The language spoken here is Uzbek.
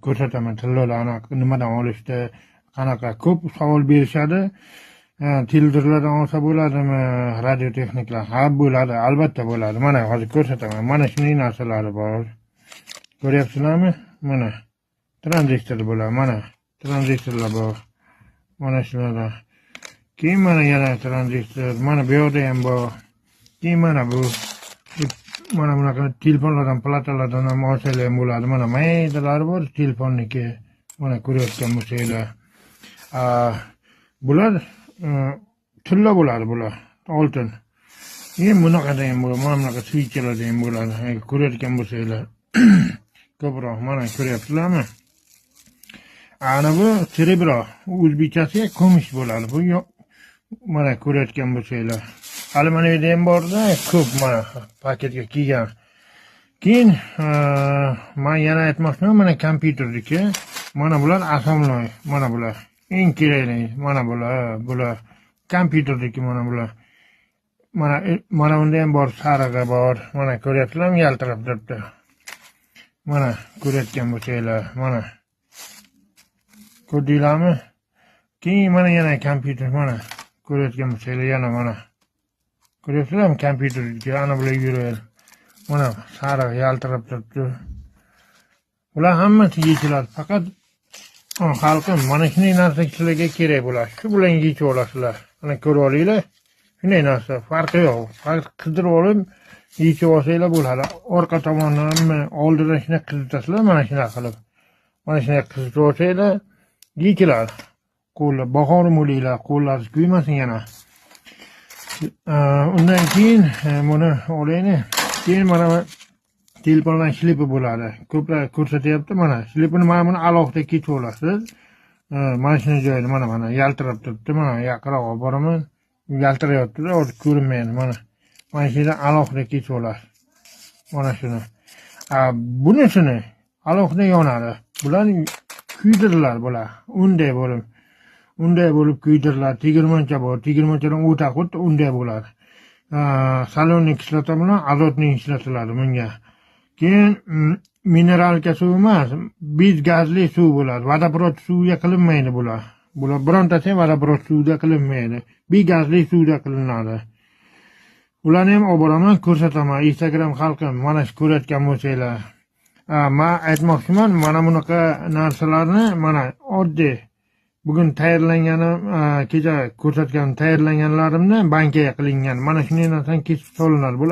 ko'rsataman tillolarni nimadan olishdi, qanaqa ko'p savol berishadi. Televizorlardan olsa bo'ladimi, radiotexniklar? Ha, bo'ladi, albatta bo'ladi. Mana hozir ko'rsataman. Mana shunday narsalari bor. Ko'ryapsizlarmi? Mana tranzistor bo'ladi, mana tranzistorlar bor. Mana shular. Keyin mana yana tranzistor, mana bu yerda ham bor. Keyin mana bu mana bunaqa telefonlardan, platalardan ham olsalar ham bo'ladi. Mana maydalari bor telefonniki. Mana ko'rayotgan bo'lsanglar. Bular tilla bo'ladi bular, oltin. Keyin bunaqada ham bo'ladi, mana bunaqa switchlarda ham bo'ladi. Ko'rayotgan bo'lsanglar. Ko'proq mana ko'ryapsizlarmi? Ana bu serebro, o'zbekchasi kumush bo'ladi. Bu mana ko'rayotgan bo'lsanglar. Alyuminiyda ham borda, ko'p mana paketga kelgan. Keyin men yana aytmoqchiman, mana kompyuterniki. Mana bular asomloy, mana bular. Eng kerakli, mana bular kompyuterniki, mana bular. Mana bunda ham bor, sarig'i bor. Mana ko'ryapsizlarmi, yaltirab turibdi. Mana ko'rayotgan bo'lsanglar, mana. Ko'rdinglarmi? Keyin mana yana kompyuter, mana ko'rayotgan bo'lsanglar, yana mana. Ko'ryapsizlarmi kompyuterga? Ana bular yuradi. Mana sariq yaltirab turibdi. Bular hammasi yechiladi. Faqat xalqim, mana shunday narsa sizlarga kerak bo'ladi. Shu bilan yechib olasizlar. Mana ko'rib olinglar. Shunday narsa, farqi yo'q. Faqat qidirib olib yechib olsanglar bo'ladi. Orqa tomonini oldidan shunday qizitasizlar, mana shunday qilib. Mana shunday qizitib olsanglar yechiladi. Qo'llar bahori bo'linglar, qo'llaringiz kuymasin yana. Undan keyin buni olaylik. Keyin mana telefondan shlipi bo'ladi. Ko'plar ko'rsatyapti, mana shlipini mana buni alohida kechib olasiz. Mana shunday joyda mana yaltirab turibdi. Mana yaqinroq olib boraman. Yaltirayapti, hozir ko'rinmaydi mana. Mana shu yerdan alohida kechib olasiz. Mana shuni. Bunisini alohida yonadi. Bular kuydirlar bular. Unday bo'lib kuydirlar. Tegirmoncha bor. Tegirmonchadan o'ta xuddi unday bo'ladi. Salonning kislota bilan azotning ishlatiladi bunga. Keyin mineralka suv emas, biz gazli suv bo'ladi. Vodoprovod suvga qilinmaydi bular. Bular birontasi vodoprovod suvda qilinmaydi. Biz gazli suvda qilinadi. Ularni ham olib boraman, ko'rsataman. Instagram xalqim, mana shu ko'rayotgan bo'lsanglar. Men aytmoqchiman, mana bunaqa narsalarni mana oddiy bugun tayyorlanganim, kecha ko'rsatgan tayyorlanganlarimni bankaga qilingan. Mana shunday narsani kesib solinadi. Bular